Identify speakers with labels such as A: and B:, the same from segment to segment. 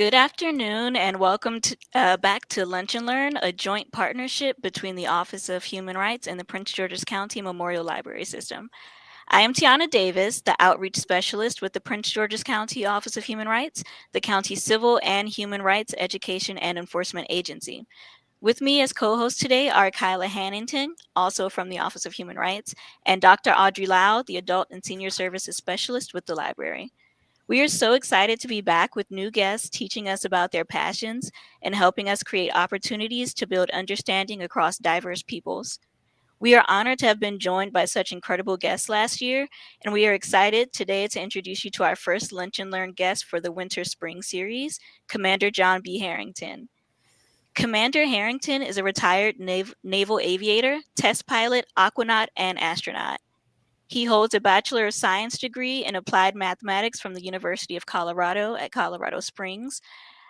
A: Good afternoon, and welcome back to Lunch and Learn, a joint partnership between the Office of Human Rights and the Prince George's County Memorial Library System. I am Tiana Davis, the Outreach Specialist with the Prince George's County Office of Human Rights, the county's civil and human rights education and enforcement agency. With me as co-hosts today are Kyla Hannington, also from the Office of Human Rights, and Dr. Audrey Lau, the Adult and Senior Services Specialist with the library. We are so excited to be back with new guests teaching us about their passions and helping us create opportunities to build understanding across diverse peoples. We are honored to have been joined by such incredible guests last year, and we are excited today to introduce you to our first Lunch and Learn guest for the Winter Spring series, Commander John B. Herrington. Commander Herrington is a retired naval aviator, test pilot, aquanaut, and astronaut. He holds a Bachelor of Science degree in Applied Mathematics from the University of Colorado at Colorado Springs,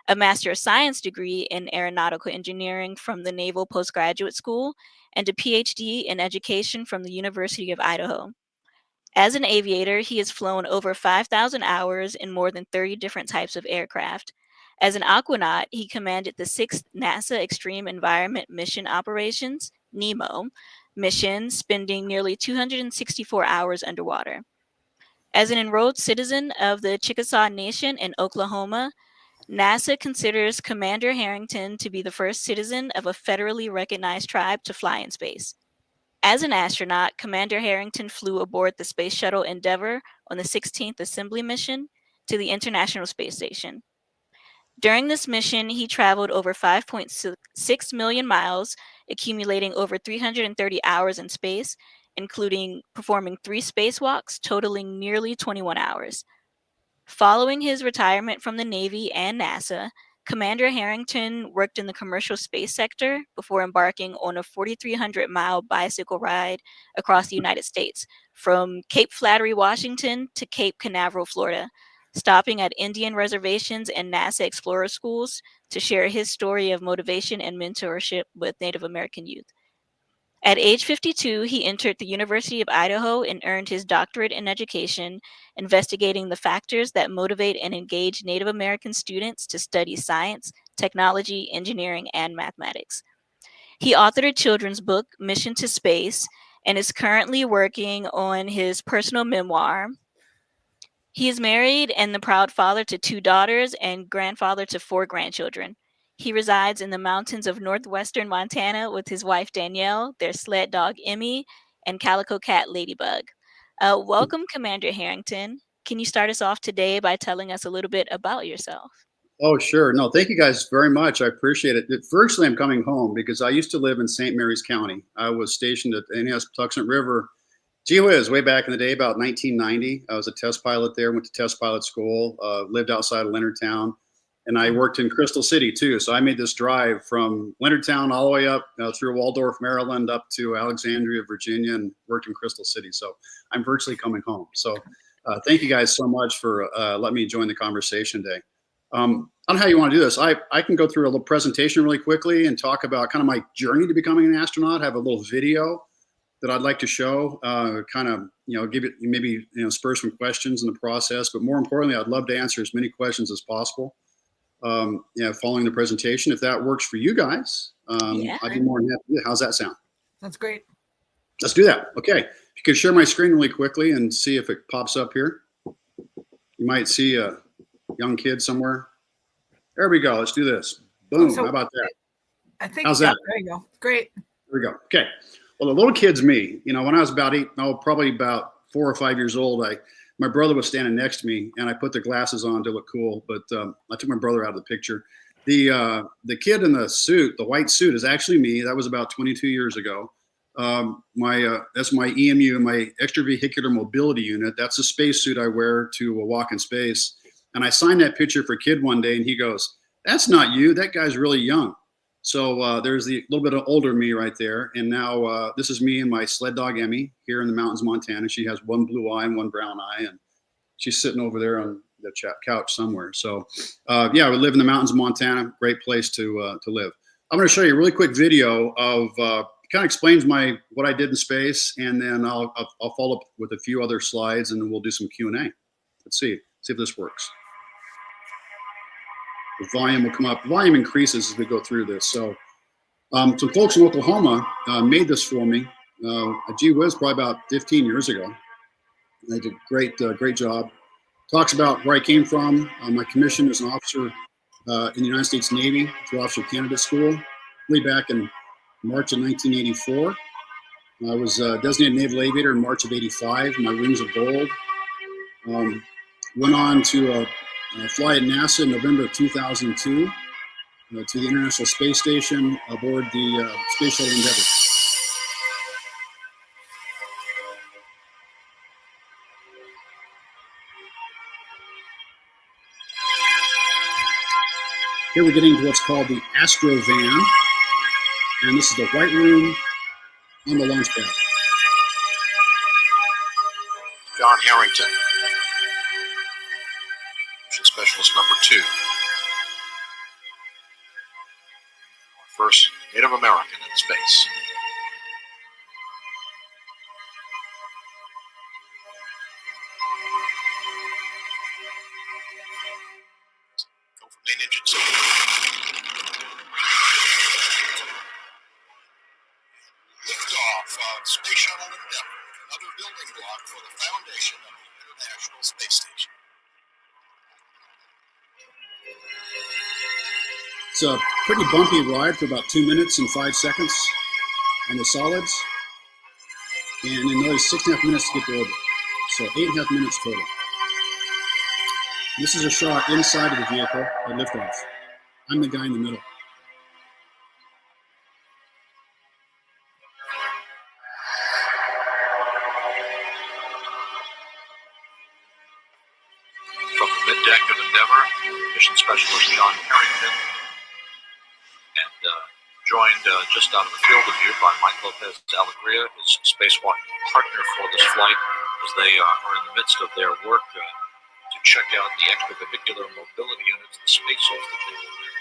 A: a Master of Science degree in Aeronautical Engineering from the Naval Postgraduate School, and a PhD in Education from the University of Idaho. As an aviator, he has flown over 5,000 hours in more than 30 different types of aircraft. As an aquanaut, he commanded the 6th NASA Extreme Environment Mission Operations, NEMO, mission, spending nearly 264 hours underwater. As an enrolled citizen of the Chickasaw Nation in Oklahoma, NASA considers Commander Herrington to be the first citizen of a federally recognized tribe to fly in space. As an astronaut, Commander Herrington flew aboard the Space Shuttle Endeavour on the 16th Assembly mission to the International Space Station. During this mission, he traveled over 5.6 million miles, accumulating over 330 hours in space, including performing 3 spacewalks, totaling nearly 21 hours. Following his retirement from the Navy and NASA, Commander Herrington worked in the commercial space sector before embarking on a 4,300-mile bicycle ride across the United States, from Cape Flattery, Washington to Cape Canaveral, Florida, stopping at Indian reservations and NASA Explorer schools to share his story of motivation and mentorship with Native American youth. At age 52, he entered the University of Idaho and earned his doctorate in education, investigating the factors that motivate and engage Native American students to study science, technology, engineering, and mathematics. He authored a children's book, Mission to Space, and is currently working on his personal memoir. He is married and the proud father to 2 daughters and grandfather to 4 grandchildren. He resides in the mountains of northwestern Montana with his wife Danielle, their sled dog Emmy, and calico cat Ladybug. Welcome, Commander Harrington. Can you start us off today by telling us a little bit about yourself?
B: Oh, sure. No, thank you guys very much. I appreciate it. Firstly, I'm coming home because I used to live in St. Mary's County. I was stationed at the NES Patuxent River. Gee whiz, way back in the day, about 1990. I was a test pilot there, went to test pilot school, lived outside of Leonardtown, and I worked in Crystal City too. So I made this drive from Leonardtown all the way up through Waldorf, Maryland, up to Alexandria, Virginia, and worked in Crystal City. So I'm virtually coming home. So thank you guys so much for letting me join the conversation today. I don't know how you want to do this. I can go through a little presentation really quickly and talk about kind of my journey to becoming an astronaut. I have a little video that I'd like to show, kind of, give it maybe, spur some questions in the process. But more importantly, I'd love to answer as many questions as possible, following the presentation. If that works for you guys,
A: Yeah.
B: I'd be more than happy. How's that sound?
C: That's great.
B: Let's do that. Okay. If you could share my screen really quickly and see if it pops up here. You might see a young kid somewhere. There we go. Let's do this. Boom. How about that?
C: I think.
B: How's that?
C: There you go. Great.
B: There we go. Okay. Well, the little kid's me. When I was about probably about 4 or 5 years old, my brother was standing next to me, and I put the glasses on to look cool. But I took my brother out of the picture. The kid in the suit, the white suit, is actually me. That was about 22 years ago. That's my EMU, my extravehicular mobility unit. That's a spacesuit I wear to walk in space. And I signed that picture for kid one day, and he goes, "That's not you. That guy's really young." So there's the little bit of older me right there. And now this is me and my sled dog, Emmy, here in the mountains, Montana. She has one blue eye and one brown eye, and she's sitting over there on the couch somewhere. So we live in the mountains of Montana. Great place to live. I'm going to show you a really quick video of kind of explains what I did in space, and then I'll follow up with a few other slides, and then we'll do some Q&A. Let's see if this works. the volume will come up. Volume increases as we go through this. So some folks in Oklahoma made this for me. Gee whiz, probably about 15 years ago. They did great job. Talks about where I came from. My commission as an officer in the United States Navy through Officer Candidate School, way back in March of 1984. I was designated Naval Aviator in March of '85. My wings of gold. Went on to fly at NASA in November of 2002 to the International Space Station aboard the Space Shuttle Endeavour. Here we're getting to what's called the Astro Van, and this is the white room on the launch pad.
D: John Herrington, Mission Specialist number 2. First Native American in space. Go for main engine speed. Liftoff of Space Shuttle Endeavour, another building block for the foundation of the International Space Station.
B: It's a pretty bumpy ride for about 2 minutes and 5 seconds on the solids, and another 6.5 minutes to get to orbit. So 8.5 minutes total. This is a shot inside of the vehicle at liftoff. I'm the guy in the middle.
D: From the middeck of Endeavour, Mission Specialist John Herrington, and joined just out of the field of view by Mike Lopez Alegria, his spacewalk partner for this flight, as they are in the midst of their work to check out the extravehicular mobility units, the space suits that they will wear.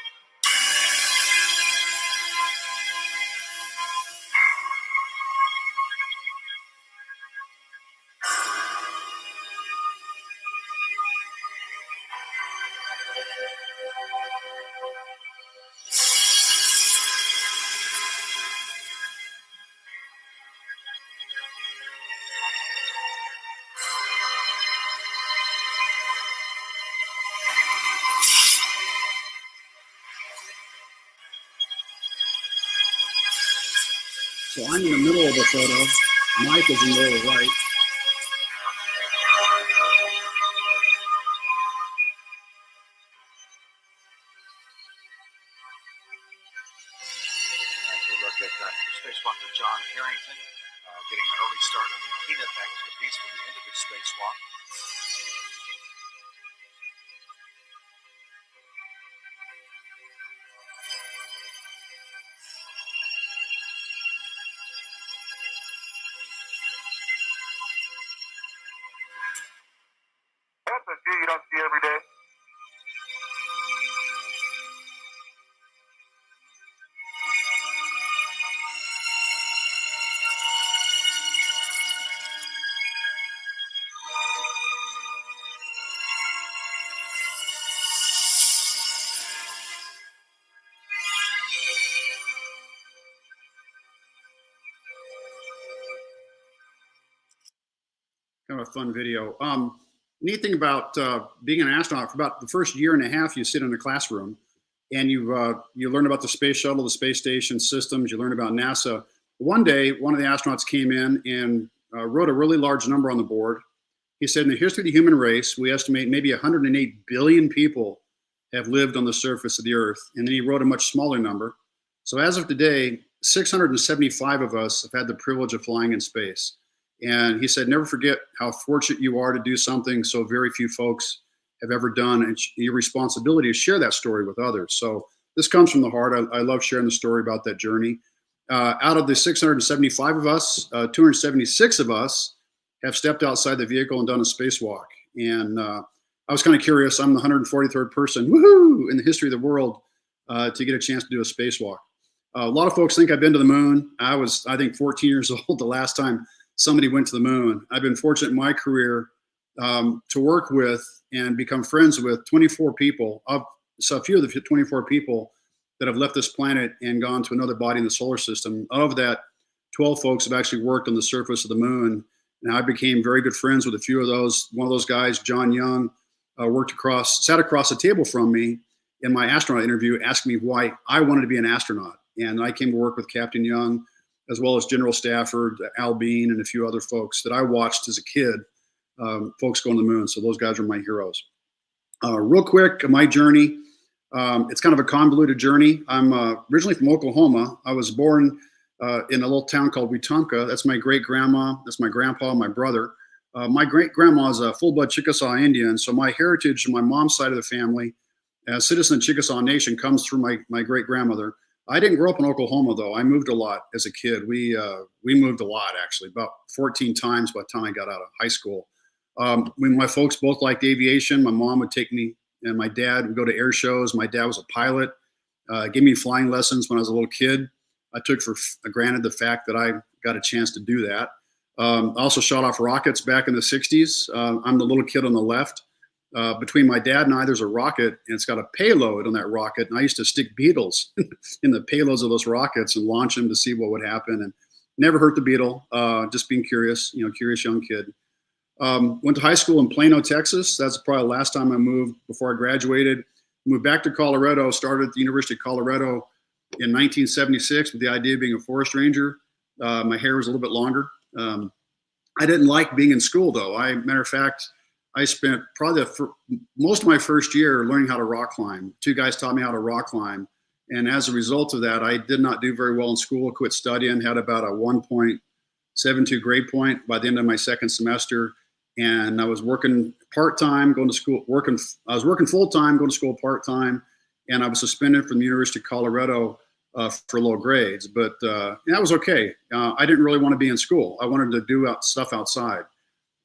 B: So I'm in the middle of the photo. Mike is in the lower right.
D: We look at spacewalker John Herrington getting an early start on the cleanup activities for the end of his spacewalk.
E: That's a view you don't see every day.
B: Kind of a fun video. Neat thing about being an astronaut, for about the first year and a half, you sit in a classroom and you learn about the space shuttle, the space station systems. You learn about NASA. One day, one of the astronauts came in and wrote a really large number on the board. He said, in the history of the human race, we estimate maybe 108 billion people have lived on the surface of the Earth. And then he wrote a much smaller number. So as of today, 675 of us have had the privilege of flying in space. And he said, never forget how fortunate you are to do something so very few folks have ever done. And your responsibility is share that story with others. So this comes from the heart. I love sharing the story about that journey. Out of the 675 of us, 276 of us have stepped outside the vehicle and done a spacewalk. And I was kind of curious. I'm the 143rd person, woohoo, in the history of the world to get a chance to do a spacewalk. A lot of folks think I've been to the moon. I was, I think, 14 years old the last time somebody went to the moon. I've been fortunate in my career to work with and become friends with 24 people, of So a few of the 24 people that have left this planet and gone to another body in the solar system, of that, 12 folks have actually worked on the surface of the moon. And I became very good friends with a few of those. One of those guys, John Young, sat across the table from me in my astronaut interview, asking me why I wanted to be an astronaut. And I came to work with Captain Young, as well as General Stafford, Al Bean, and a few other folks that I watched as a kid, folks going to the moon. So those guys are my heroes. Real quick, my journey. It's kind of a convoluted journey. I'm originally from Oklahoma. I was born in a little town called Wetumpka. That's my great grandma. That's my grandpa, my brother. My great grandma is a full blood Chickasaw Indian. So my heritage on my mom's side of the family, as citizen of Chickasaw Nation, comes through my great grandmother. I didn't grow up in Oklahoma though. I moved a lot as a kid. We moved a lot actually, about 14 times by the time I got out of high school. When my folks both liked aviation, my mom would take me and my dad would go to air shows. My dad was a pilot, gave me flying lessons when I was a little kid. I took for granted the fact that I got a chance to do that. I also shot off rockets back in the 60s. I'm the little kid on the left. Between my dad and I, there's a rocket, and it's got a payload on that rocket. And I used to stick beetles in the payloads of those rockets and launch them to see what would happen. And never hurt the beetle, just being curious, curious young kid. Went to high school in Plano, Texas. That's probably the last time I moved before I graduated. Moved back to Colorado, started at the University of Colorado in 1976 with the idea of being a forest ranger. My hair was a little bit longer. I didn't like being in school though. Matter of fact, I spent probably most of my first year learning how to rock climb. Two guys taught me how to rock climb. And as a result of that, I did not do very well in school, quit studying, had about a 1.72 grade point by the end of my second semester. And I was working part-time, going to school, I was working full-time, going to school part-time. And I was suspended from the University of Colorado for low grades, but that was okay. I didn't really want to be in school. I wanted to do stuff outside.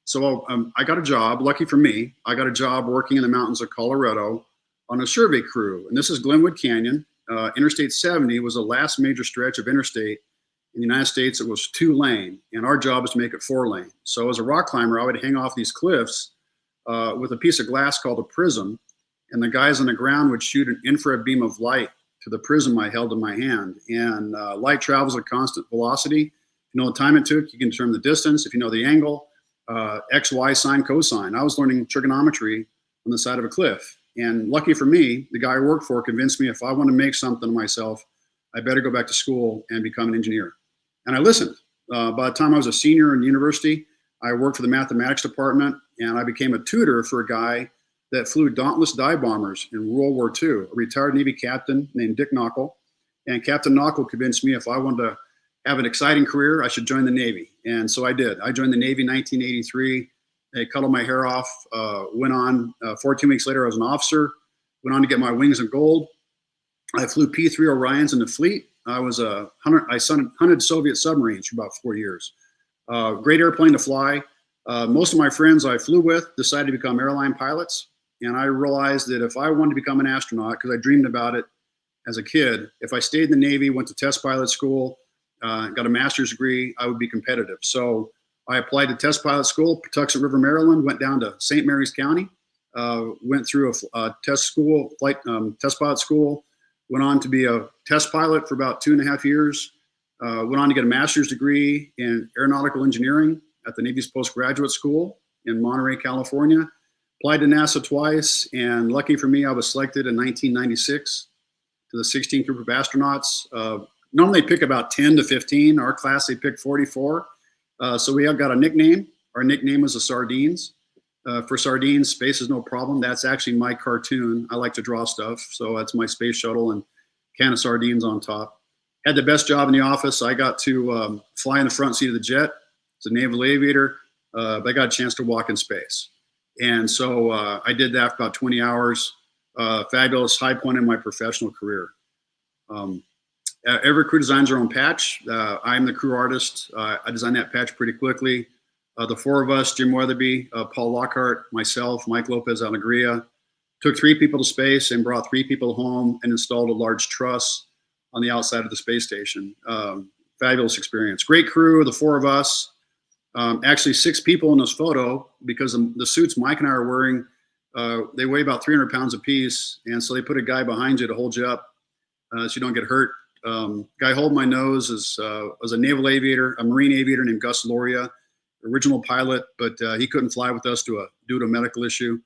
B: So I got a job, lucky for me, I got a job working in the mountains of Colorado on a survey crew. And this is Glenwood Canyon. Interstate 70 was the last major stretch of interstate in the United States. It was 2-lane, and our job was to make it 4-lane. So as a rock climber, I would hang off these cliffs with a piece of glass called a prism, and the guys on the ground would shoot an infrared beam of light to the prism I held in my hand. And light travels at constant velocity. If you know the time it took, you can determine the distance. If you know the angle, X, Y, sine, cosine. I was learning trigonometry on the side of a cliff. And lucky for me, the guy I worked for convinced me if I want to make something of myself, I better go back to school and become an engineer. And I listened. By the time I was a senior in university, I worked for the mathematics department, and I became a tutor for a guy that flew Dauntless dive bombers in World War II, a retired Navy captain named Dick Knockel. And Captain Knockel convinced me if I wanted to have an exciting career, I should join the Navy. And so I did. I joined the Navy in 1983. They cut all my hair off, went on, 14 weeks later, I was an officer, went on to get my wings of gold. I flew P-3 Orions in the fleet. I hunted Soviet submarines for about 4 years. Great airplane to fly. Most of my friends I flew with decided to become airline pilots. And I realized that if I wanted to become an astronaut, because I dreamed about it as a kid, if I stayed in the Navy, went to test pilot school, got a master's degree, I would be competitive. So I applied to test pilot school, Patuxent River, Maryland, went down to St. Mary's County, went through a test pilot school, went on to be a test pilot for about 2.5 years, went on to get a master's degree in Aeronautical Engineering at the Navy's Postgraduate School in Monterey, California. Applied to NASA twice, and lucky for me, I was selected in 1996 to the 16th group of astronauts. Normally they pick about 10 to 15. Our class, they picked 44. So we have got a nickname. Our nickname was the Sardines. For Sardines, space is no problem. That's actually my cartoon. I like to draw stuff. So that's my space shuttle and can of sardines on top. Had the best job in the office. I got to fly in the front seat of the jet. It's a Naval Aviator. But I got a chance to walk in space. And so I did that for about 20 hours. Fabulous high point in my professional career. Every crew designs their own patch. I'm the crew artist. I designed that patch pretty quickly. The four of us, Jim Weatherby, Paul Lockhart, myself, Mike Lopez Alegria, took 3 people to space and brought 3 people home and installed a large truss on the outside of the space station. Fabulous experience. Great crew, the 4 of us. Actually 6 people in this photo because the suits Mike and I are wearing They weigh about 300 pounds apiece, and so they put a guy behind you to hold you up so you don't get hurt. Guy holding my nose was a Naval Aviator, a Marine aviator named Gus Loria, original pilot, but he couldn't fly with us due to a medical issue.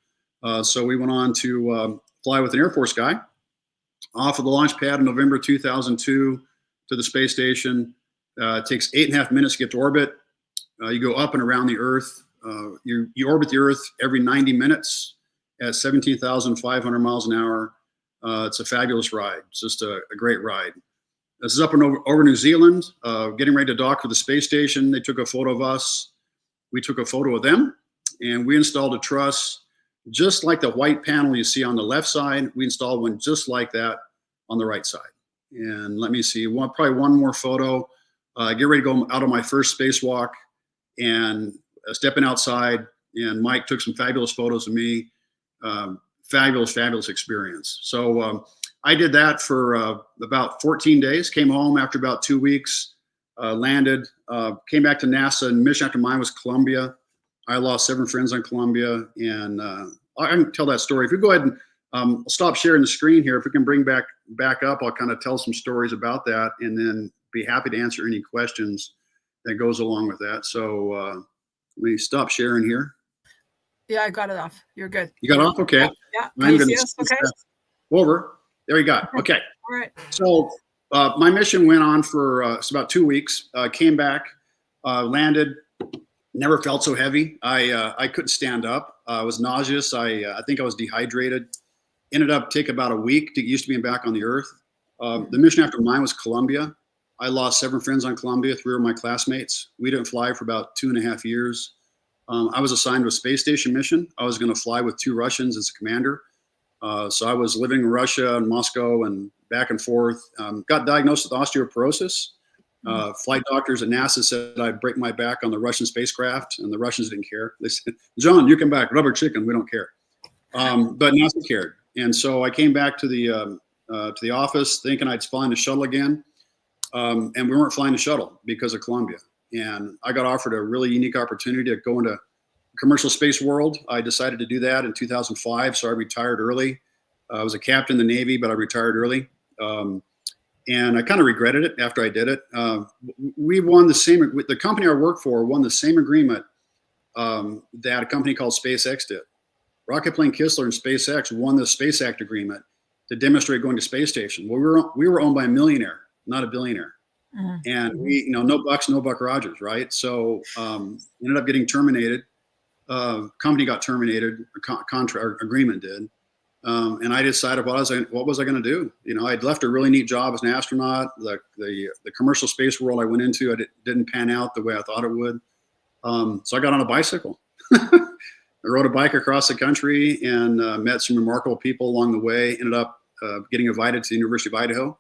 B: So we went on to fly with an Air Force guy off of the launch pad in November 2002 to the space station. It takes 8.5 minutes to get to orbit. You go up and around the Earth. You orbit the Earth every 90 minutes at 17,500 miles an hour. It's a fabulous ride. It's just a great ride. This is up and over New Zealand, getting ready to dock for the space station. They took a photo of us. We took a photo of them, and we installed a truss just like the white panel you see on the left side. We installed one just like that on the right side. And let me see, probably one more photo. Get ready to go out on my first spacewalk, and stepping outside, and Mike took some fabulous photos of me. Fabulous experience. So I did that for about 14 days, came home after about 2 weeks, landed, came back to NASA, and mission after mine was Columbia. I lost 7 friends on Columbia, and I can tell that story. If you go ahead and I'll stop sharing the screen here. If we can bring back up, I'll kind of tell some stories about that, and then be happy to answer any questions that goes along with that. So let me stop sharing here.
C: Yeah, I got it off. You're good.
B: You got off? Okay.
C: Yeah.
B: I'm
C: Can you
B: going
C: see
B: to
C: us? Okay.
B: over. There you go. Okay.
C: All right.
B: So my mission went on for about 2 weeks. Came back, landed. Never felt so heavy. I couldn't stand up. I was nauseous. I think I was dehydrated. Ended up taking about a week to get used to being back on the Earth. The mission after mine was Columbia. I lost 7 friends on Columbia. 3 were my classmates. We didn't fly for about 2.5 years. I was assigned to a space station mission. I was going to fly with 2 Russians as a commander. So I was living in Russia and Moscow and back and forth. Got diagnosed with osteoporosis. Flight doctors at NASA said I'd break my back on the Russian spacecraft, and the Russians didn't care. They said, "John, you come back, rubber chicken. We don't care." But NASA cared, and so I came back to the office thinking I'd fly in the shuttle again, and we weren't flying the shuttle because of Columbia. And I got offered a really unique opportunity to go into commercial space world. I decided to do that in 2005, so I retired early. I was a captain in the Navy, but I retired early. And I kind of regretted it after I did it. We won the company I worked for won the same agreement that a company called SpaceX did. Rocket Plane Kistler and SpaceX won the Space Act agreement to demonstrate going to space station. Well, we were owned by a millionaire, not a billionaire. And we, no bucks, no Buck Rogers, right? So ended up getting terminated. Company got terminated, contract agreement did. And I decided what was I going to do? I'd left a really neat job as an astronaut. The commercial space world I went into, didn't pan out the way I thought it would. So I got on a bicycle. I rode a bike across the country and met some remarkable people along the way. Ended up getting invited to the University of Idaho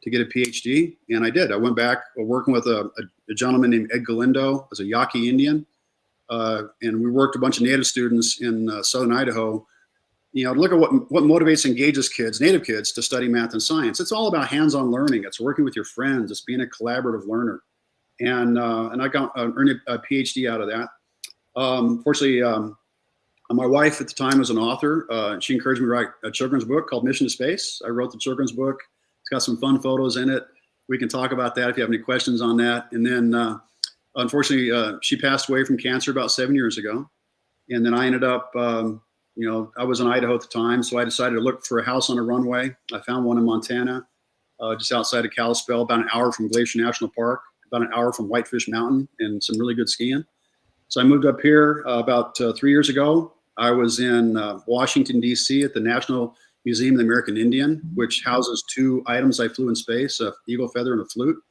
B: to get a PhD, and I did. I went back working with a gentleman named Ed Galindo as a Yaqui Indian, and we worked a bunch of Native students in southern Idaho. Look at what motivates and engages Native kids, to study math and science. It's all about hands-on learning. It's working with your friends. It's being a collaborative learner, and I got earned a PhD out of that. Fortunately, my wife at the time was an author. She encouraged me to write a children's book called Mission to Space. I wrote the children's book. It's got some fun photos in it. We can talk about that if you have any questions on that. And then, unfortunately, she passed away from cancer about 7 years ago. And then I ended up, I was in Idaho at the time, so I decided to look for a house on a runway. I found one in Montana, just outside of Kalispell, about an hour from Glacier National Park, about an hour from Whitefish Mountain, and some really good skiing. So I moved up here about 3 years ago. I was in Washington, D.C. at the National Museum of the American Indian, which houses 2 items I flew in space, a eagle feather and a flute.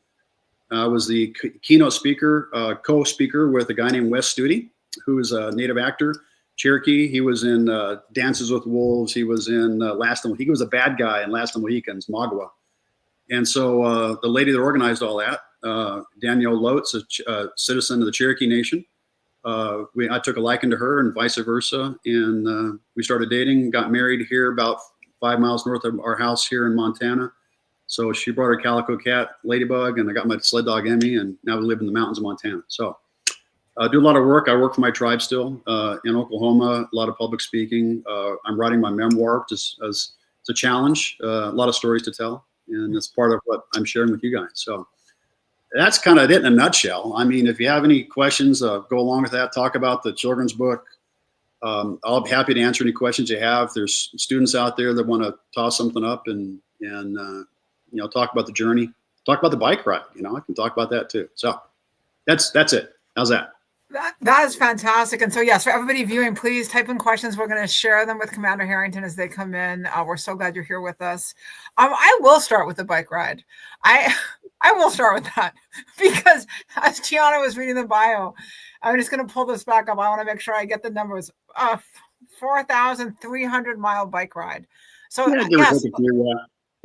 B: I was the keynote speaker, co-speaker with a guy named Wes Studi, who is a native actor, Cherokee. He was in Dances with Wolves. He was in he was a bad guy in Last of the Mohicans, Magua. And so the lady that organized all that, Danielle Lotes, a citizen of the Cherokee Nation, I took a liking to her and vice versa. And we started dating, got married here about 5 miles north of our house here in Montana. So she brought her calico cat, Ladybug, and I got my sled dog, Emmy, and now we live in the mountains of Montana. So Do a lot of work. I work for my tribe still in Oklahoma. A lot of public speaking. I'm writing my memoir as it's a challenge. A lot of stories to tell, and it's part of what I'm sharing with you guys. So that's kind of it in a nutshell. I mean, if you have any questions, go along with that. Talk about the children's book. I'll be happy to answer any questions you have. There's students out there that want to toss something up and talk about the journey. Talk about the bike ride. I can talk about that too. So that's it. How's that?
C: That is fantastic. And so, yes, for everybody viewing, please type in questions. We're going to share them with Commander Herrington as they come in. We're so glad you're here with us. I will start with the bike ride. I will start with that because as Tiana was reading the bio, I'm just going to pull this back up. I want to make sure I get the numbers. 4,300 mile bike ride. So yes,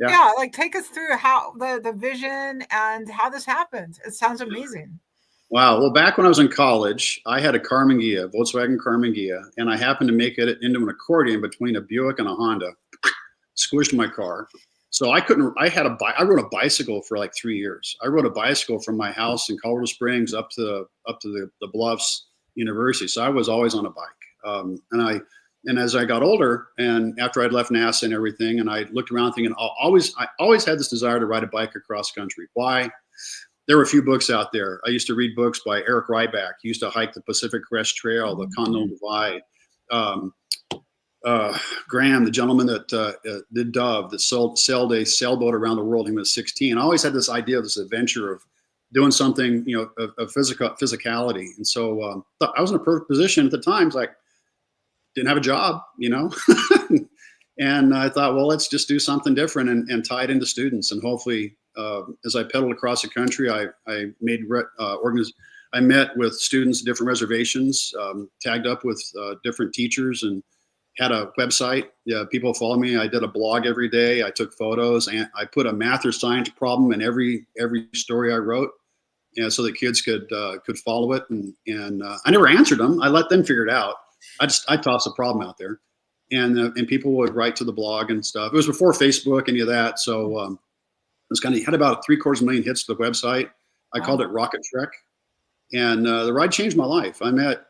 C: yeah, like take us through how the vision and how this happened. It sounds amazing.
B: Wow. Well, back when I was in college, I had a Karmann Ghia, Volkswagen Karmann Ghia, and I happened to make it into an accordion between a Buick and a Honda. Squished my car. So I rode a bicycle for like 3 years. I rode a bicycle from my house in Colorado Springs up to the Bluffs University. So I was always on a bike. And as I got older, and after I'd left NASA and everything, and I looked around thinking, I always had this desire to ride a bike across country. Why? There were a few books out there. I used to read books by Eric Ryback. He used to hike the Pacific Crest Trail, the Continental Divide. Graham, the gentleman that did Dove, that sailed a sailboat around the world. He was 16. I always had this idea of this adventure of doing something, of physicality. And so I was in a perfect position at the time. Like, didn't have a job, and I thought, well, let's just do something different and tie it into students. And hopefully, as I pedaled across the country, I met with students at different reservations, tagged up with different teachers, and had a website. Yeah, people follow me. I did a blog every day. I took photos, and I put a math or science problem in every story I wrote, so that kids could follow it. And I never answered them. I let them figure it out. I tossed a problem out there, and people would write to the blog and stuff. It was before Facebook, any of that. So it had about 750,000 hits to the website. I called it Rocket Trek, and the ride changed my life. I met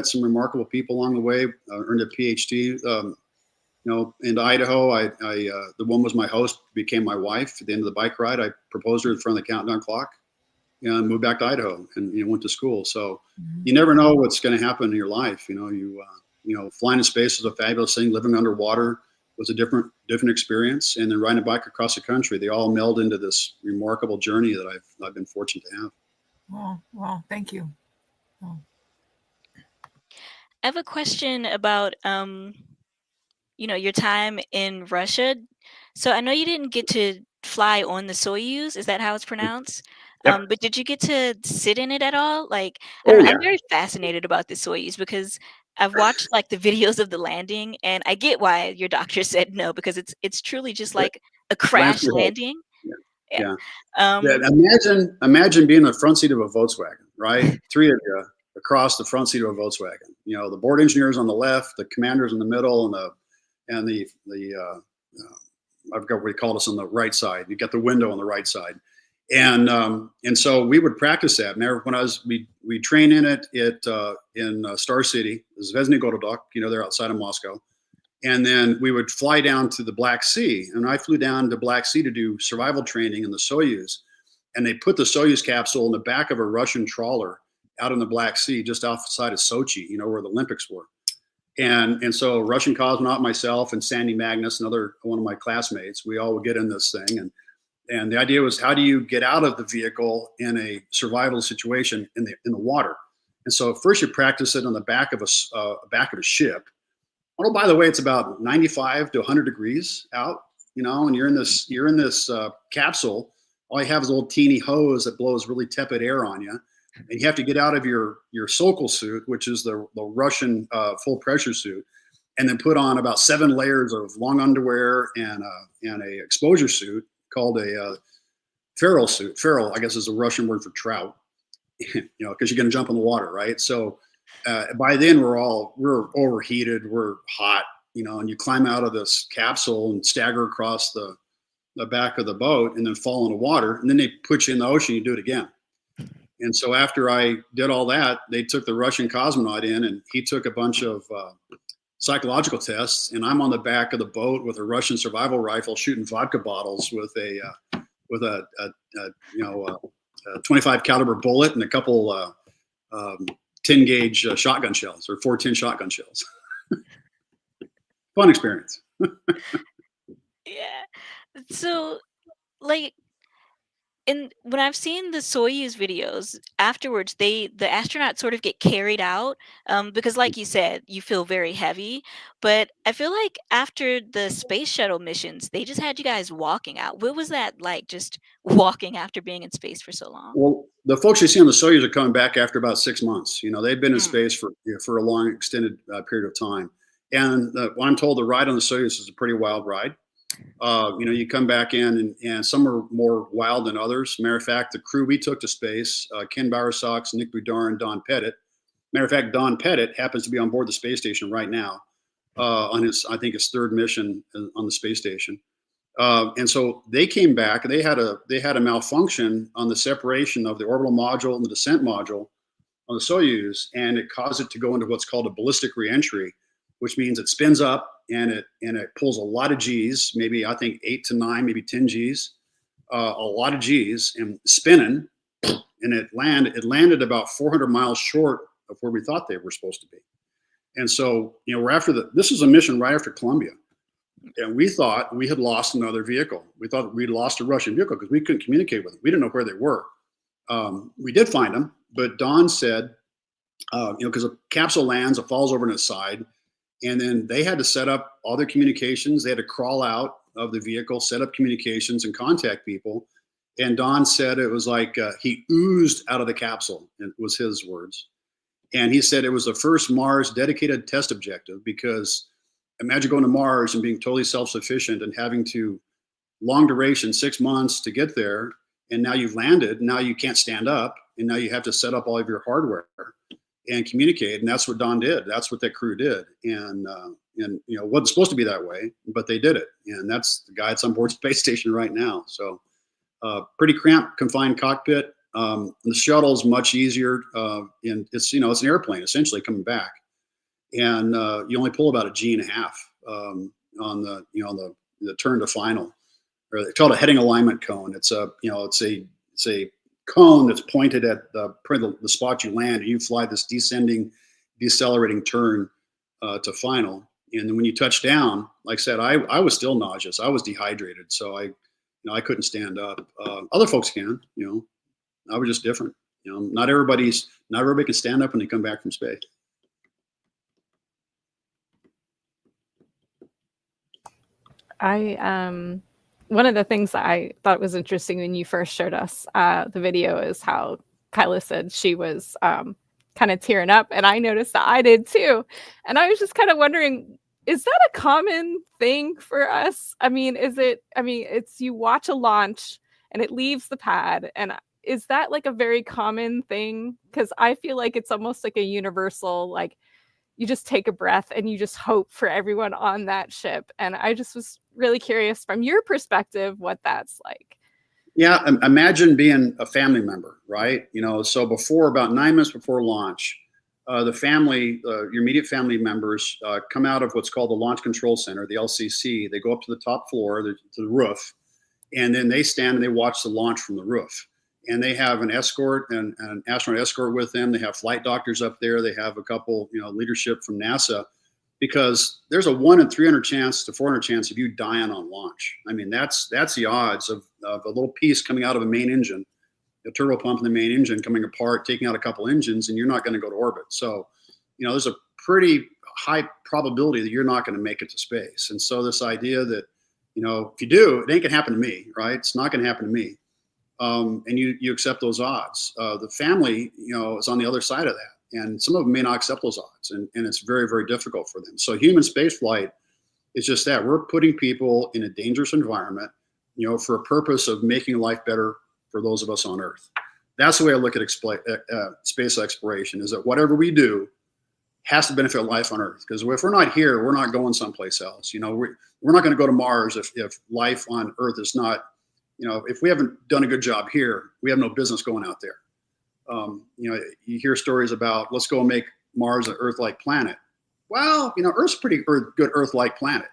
B: some remarkable people along the way. Earned a PhD. In Idaho, the one was my host, became my wife. At the end of the bike ride, I proposed her in front of the countdown clock, and moved back to Idaho and went to school. So you never know what's going to happen in your life. Flying in space was a fabulous thing. Living underwater was a different experience. And then riding a bike across the country, they all meld into this remarkable journey that I've been fortunate to have.
C: Well, thank you.
A: I have a question about, your time in Russia. So I know you didn't get to fly on the Soyuz. Is that how it's pronounced?
B: Yep.
A: But did you get to sit in it at all? Like,
B: Oh, yeah.
A: I'm very fascinated about the Soyuz because I've watched like the videos of the landing, and I get why your doctor said no, because it's truly just like a crash landing.
B: Yeah.
A: Yeah.
B: Imagine being in the front seat of a Volkswagen, right? Three of you across the front seat of a Volkswagen. The board engineers on the left, the commanders in the middle, and the I forgot what he called us on the right side. You got the window on the right side. And so we would practice that. When we train in it in Star City, Zvezny Gorodok, they're outside of Moscow. And then we would fly down to the Black Sea. And I flew down to Black Sea to do survival training in the Soyuz. And they put the Soyuz capsule in the back of a Russian trawler out in the Black Sea, just outside of Sochi, where the Olympics were. And so Russian cosmonaut, myself, and Sandy Magnus, one of my classmates, we all would get in this thing. And the idea was, how do you get out of the vehicle in a survival situation in the water? And so first you practice it on the back of a ship. Oh, by the way, it's about 95 to 100 degrees out, and you're in this capsule. All you have is a little teeny hose that blows really tepid air on you, and you have to get out of your Sokol suit, which is the Russian full pressure suit, and then put on about 7 layers of long underwear and a exposure suit called a feral suit. Feral, I guess, is a Russian word for trout, because you're going to jump in the water, right? So by then we're overheated, we're hot, and you climb out of this capsule and stagger across the back of the boat and then fall in the water, and then they put you in the ocean. You do it again. And so after I did all that, they took the Russian cosmonaut in, and he took a bunch of psychological tests, and I'm on the back of the boat with a Russian survival rifle shooting vodka bottles with a 25 caliber bullet and a couple 10 gauge shotgun shells, or 410 shotgun shells. Fun experience.
A: Yeah. So, like, and when I've seen the Soyuz videos afterwards, the astronauts sort of get carried out, because, like you said, you feel very heavy. But I feel like after the space shuttle missions, they just had you guys walking out. What was that like, just walking after being in space for so long?
B: Well, the folks you see on the Soyuz are coming back after about 6 months. They've been in
A: Mm.
B: space for a long, extended period of time. And what I'm told, the ride on the Soyuz is a pretty wild ride. You come back in, and some are more wild than others. Matter of fact, the crew we took to space, Ken Bowersox, Nick Boudin, and Don Pettit. Matter of fact, Don Pettit happens to be on board the space station right now on I think his third mission on the space station. And so they came back. They had a malfunction on the separation of the orbital module and the descent module on the Soyuz, and it caused it to go into what's called a ballistic reentry, which means it spins up and it pulls a lot of G's, maybe I think 8 to 9, maybe 10 G's, a lot of G's, and spinning, and it landed about 400 miles short of where we thought they were supposed to be. And so, we're this is a mission right after Columbia. And we thought we had lost another vehicle. We thought we'd lost a Russian vehicle because we couldn't communicate with them. We didn't know where they were. We did find them, but Don said, because a capsule lands, it falls over on its side, and then they had to set up all their communications. They had to crawl out of the vehicle, set up communications, and contact people. And Don said it was like he oozed out of the capsule, it was his words. And he said it was the first Mars dedicated test objective, because imagine going to Mars and being totally self-sufficient and having to long duration, 6 months to get there. And now you've landed, now you can't stand up, and now you have to set up all of your hardware and communicate. And that's what Don did. That's what that crew did. And it wasn't supposed to be that way, but they did it. And that's the guy that's on board space station right now. So pretty cramped, confined cockpit. The shuttle's much easier. And it's an airplane essentially coming back. And you only pull about a G1/2 on the turn to final, or they call it a heading alignment cone. It's a cone that's pointed at the spot you land, and you fly this descending, decelerating turn to final. And then when you touch down, like I said, I was still nauseous. I was dehydrated, so I couldn't stand up. Other folks can, I was just different. Not everybody can stand up when they come back from space.
F: One of the things that I thought was interesting when you first showed us the video is how Kyla said she was kind of tearing up, and I noticed that I did too. And I was just kind of wondering, is that a common thing for us? It's you watch a launch and it leaves the pad, and is that like a very common thing? Because I feel like it's almost like a universal, like, you just take a breath and you just hope for everyone on that ship. And I just was really curious from your perspective what that's like.
B: Yeah, imagine being a family member, right? So about 9 minutes before launch, the family, your immediate family members come out of what's called the Launch Control Center, the LCC. They go up to the top floor, to the roof, and then they stand and they watch the launch from the roof. And they have an escort and an astronaut escort with them. They have flight doctors up there. They have a couple, leadership from NASA, because there's a 1 in 300 chance to 400 chance of you dying on launch. I mean, that's the odds of a little piece coming out of a main engine, a turbo pump in the main engine coming apart, taking out a couple engines, and you're not going to go to orbit. So, there's a pretty high probability that you're not going to make it to space. And so this idea that, if you do, it ain't going to happen to me, right? It's not going to happen to me. And you accept those odds. The family, is on the other side of that, and some of them may not accept those odds, and it's very, very difficult for them. So human space flight is just that. We're putting people in a dangerous environment, for a purpose of making life better for those of us on Earth. That's the way I look at space exploration, is that whatever we do has to benefit life on Earth. Because if we're not here, we're not going someplace else. We're not going to go to Mars if life on Earth is not, if we haven't done a good job here, we have no business going out there. You hear stories about let's go and make Mars an Earth-like planet. Well, Earth's a pretty good Earth-like planet,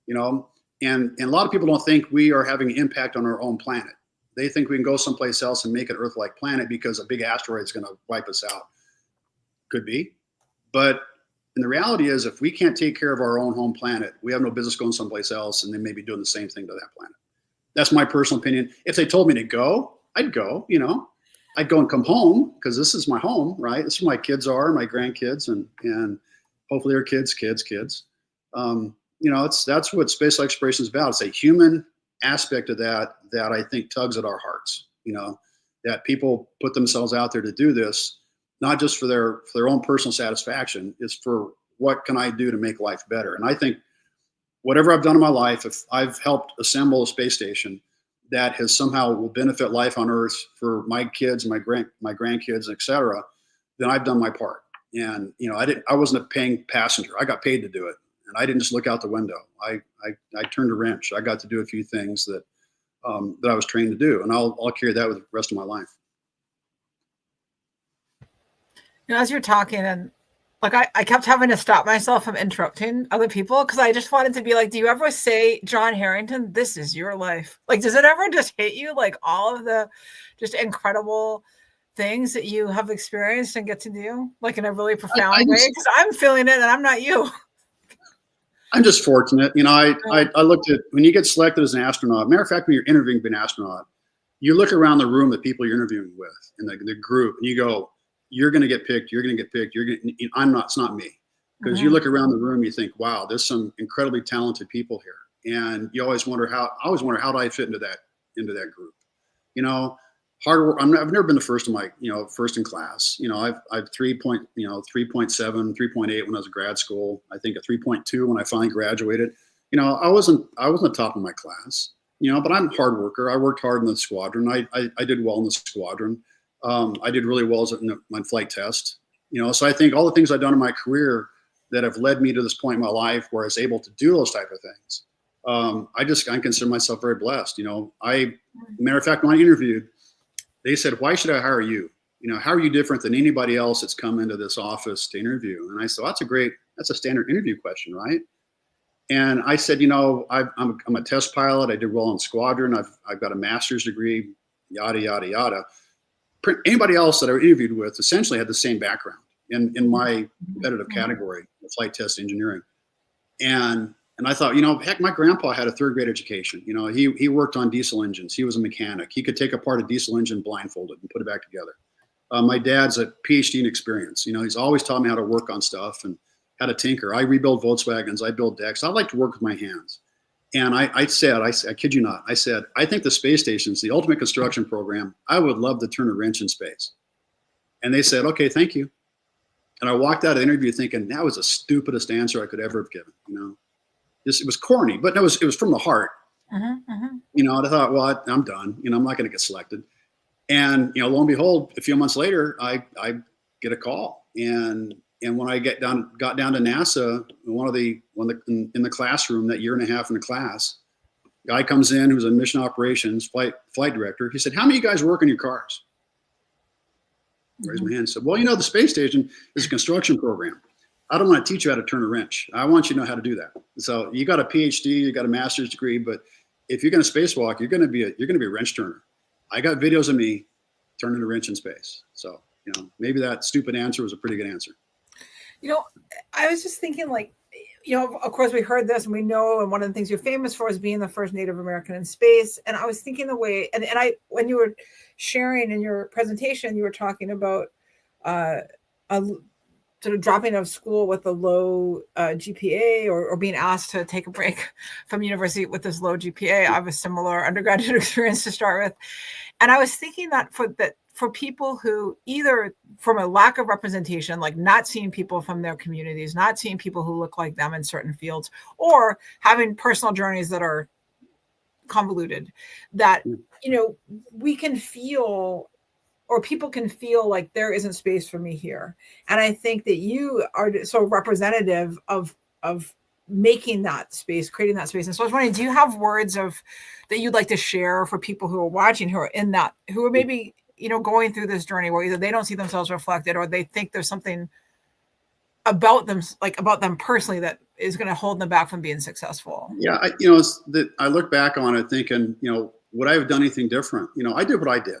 B: and a lot of people don't think we are having an impact on our own planet. They think we can go someplace else and make an Earth-like planet because a big asteroid is going to wipe us out. Could be, but and the reality is, if we can't take care of our own home planet, we have no business going someplace else and they may be doing the same thing to that planet. That's my personal opinion. If they told me to go, I'd go, I'd go and come home because this is my home, right? This is where my kids are, my grandkids, and hopefully their kids. That's what space exploration is about. It's a human aspect of that I think tugs at our hearts, that people put themselves out there to do this, not just for their own personal satisfaction. It's for what can I do to make life better? And I think whatever I've done in my life, if I've helped assemble a space station that has somehow will benefit life on Earth for my kids, my grandkids, et cetera, then I've done my part. And I wasn't a paying passenger. I got paid to do it, and I didn't just look out the window. I turned a wrench. I got to do a few things that I was trained to do, and I'll carry that with the rest of my life.
C: As you're talking, and I kept having to stop myself from interrupting other people because I just wanted to be like, do you ever say, John Herrington, this is your life? Does it ever just hit you, all of the just incredible things that you have experienced and get to do, in a really profound way? Because I'm feeling it and I'm not you.
B: I'm just fortunate. I looked at when you get selected as an astronaut, matter of fact, when you're interviewing to be an astronaut, you look around the room, the people you're interviewing with and the group, and you go, you're going to get picked. You're going to get picked. I'm not, it's not me. Because you look around the room, you think, wow, there's some incredibly talented people here. And you always wonder how do I fit into that group? Hard work. I've never been the first in my, first in class. I've 3.7, 3.8 when I was in grad school. I think a 3.2 when I finally graduated. I wasn't the top of my class, but I'm a hard worker. I worked hard in the squadron. I did well in the squadron. I did really well in my flight test, so I think all the things I've done in my career that have led me to this point in my life where I was able to do those type of things. I consider myself very blessed. Matter of fact, when I interviewed, they said, why should I hire you? How are you different than anybody else that's come into this office to interview? And I said, that's a standard interview question, right? And I said, I'm a test pilot. I did well in squadron. I've got a master's degree, yada, yada, yada. Anybody else that I interviewed with essentially had the same background in my competitive category, the flight test engineering. And I thought, heck, my grandpa had a third grade education. He worked on diesel engines. He was a mechanic. He could take apart a diesel engine blindfolded and put it back together. My dad's a PhD in experience. He's always taught me how to work on stuff and how to tinker. I rebuild Volkswagens. I build decks. I like to work with my hands. And I said, I kid you not, I said, I think the space station's the ultimate construction program. I would love to turn a wrench in space. And they said, okay, thank you. And I walked out of the interview thinking that was the stupidest answer I could ever have given. It was corny, but it was from the heart. And I thought, well, I'm done. I'm not going to get selected. And lo and behold, a few months later, I get a call. And when I got down to NASA, in the classroom, that year and a half in the class, guy comes in who's a mission operations flight director. He said, how many of you guys work on your cars? I raised my hand and said, well, the space station is a construction program. I don't want to teach you how to turn a wrench. I want you to know how to do that. So you got a PhD, you got a master's degree, but if you're going to spacewalk, you're going to be a wrench turner. I got videos of me turning a wrench in space. So, maybe that stupid answer was a pretty good answer.
C: I was just thinking of course we heard this and we know, and one of the things you're famous for is being the first Native American in space. And I was thinking the way, and when you were sharing in your presentation, you were talking about a sort of dropping out of school with a low GPA or being asked to take a break from university with this low GPA. I have a similar undergraduate experience to start with. And I was thinking that for people who either from a lack of representation, not seeing people from their communities, not seeing people who look like them in certain fields, or having personal journeys that are convoluted, that, we can feel, or people can feel like there isn't space for me here. And I think that you are so representative of making that space, creating that space. And so I was wondering, do you have words that you'd like to share for people who are watching, who are in that, who are maybe going through this journey where either they don't see themselves reflected or they think there's something about them, like about them personally, that is going to hold them back from being successful?
B: Yeah, it's that I look back on it thinking, would I have done anything different? I did what I did.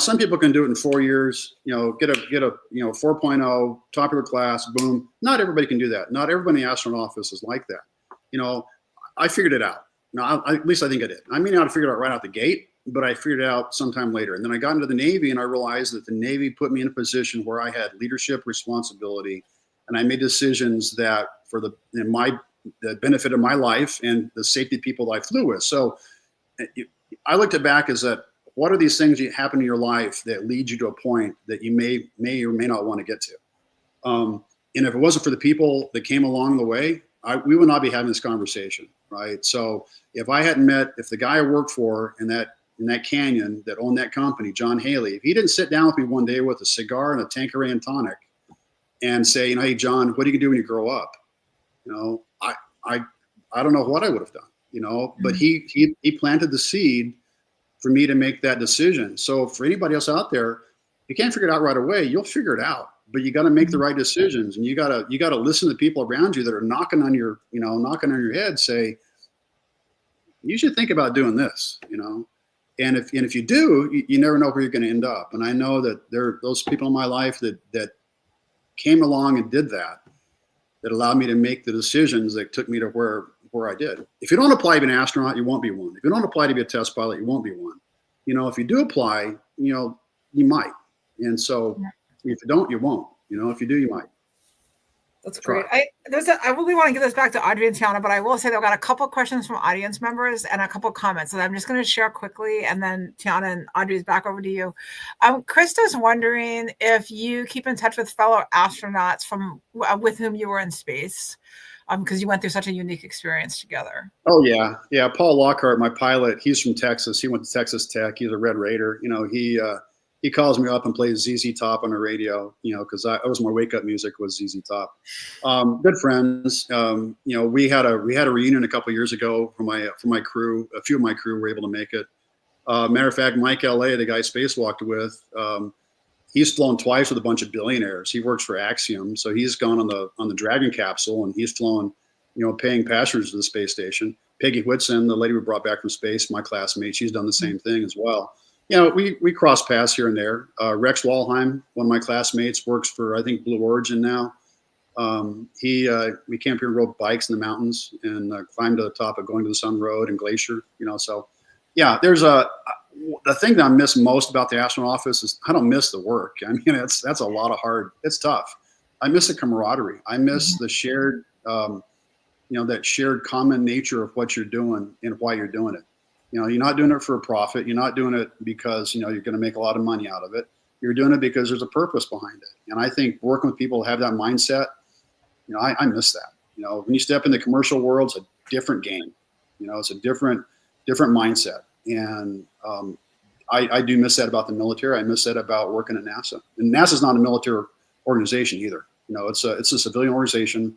B: Some people can do it in 4 years. Get a 4.0, top of your class, boom. Not everybody can do that. Not everybody in the astronaut office is like that. I figured it out. At least I think I did. I may not have figured it out right out the gate, but I figured it out sometime later. And then I got into the Navy, and I realized that the Navy put me in a position where I had leadership responsibility, and I made decisions that for the benefit of my life and the safety of people that I flew with. So I looked at back as that, what are these things that happen in your life that lead you to a point that you may or may not want to get to? And if it wasn't for the people that came along the way, we would not be having this conversation, right? So if the guy I worked for in that canyon that owned that company, John Haley, if he didn't sit down with me one day with a cigar and a Tanqueray and tonic and say, hey, John, what are you gonna do when you grow up? I don't know what I would have done, but he planted the seed for me to make that decision. So for anybody else out there, you can't figure it out right away. You'll figure it out, but you got to make the right decisions, and you got to listen to people around you that are knocking on your head, say, you should think about doing this, and if you do, you never know where you're going to end up. And I know that there are those people in my life that came along and did that allowed me to make the decisions that took me to where I did. If you don't apply to be an astronaut, you won't be one. If you don't apply to be a test pilot, you won't be one. If you do apply, you might. And so if you don't, you won't. If you do, you might.
C: That's great. I really want to get this back to Audrey and Tiana, but I will say that I've got a couple of questions from audience members and a couple of comments. So I'm just going to share quickly, and then Tiana and Audrey's back over to you. Krista's wondering if you keep in touch with fellow astronauts with whom you were in space, because you went through such a unique experience together.
B: Oh yeah. Paul Lockhart, my pilot, he's from Texas. He went to Texas Tech. He's a Red Raider. He calls me up and plays ZZ Top on the radio, because that was my wake up music, was ZZ Top. Good friends. We had a reunion a couple of years ago for my crew. A few of my crew were able to make it. Matter of fact, Mike LA, the guy I spacewalked with, he's flown twice with a bunch of billionaires. He works for Axiom, so he's gone on the Dragon capsule, and he's flown, paying passengers to the space station. Peggy Whitson, the lady we brought back from space, my classmate, she's done the same thing as well. We cross paths here and there. Rex Walheim, one of my classmates, works for, I think, Blue Origin now. We came here and rode bikes in the mountains and climbed to the top of Going to the Sun Road and Glacier. So yeah, there's the thing that I miss most about the astronaut office is I don't miss the work. I mean, that's a lot of it's tough. I miss the camaraderie. I miss the shared, that shared common nature of what you're doing and why you're doing it. You're not doing it for a profit. You're not doing it because, you're going to make a lot of money out of it. You're doing it because there's a purpose behind it. And I think working with people who have that mindset, I miss that. When you step in the commercial world, it's a different game. It's a different mindset. And I do miss that about the military. I miss that about working at NASA. And NASA's not a military organization either. It's a civilian organization,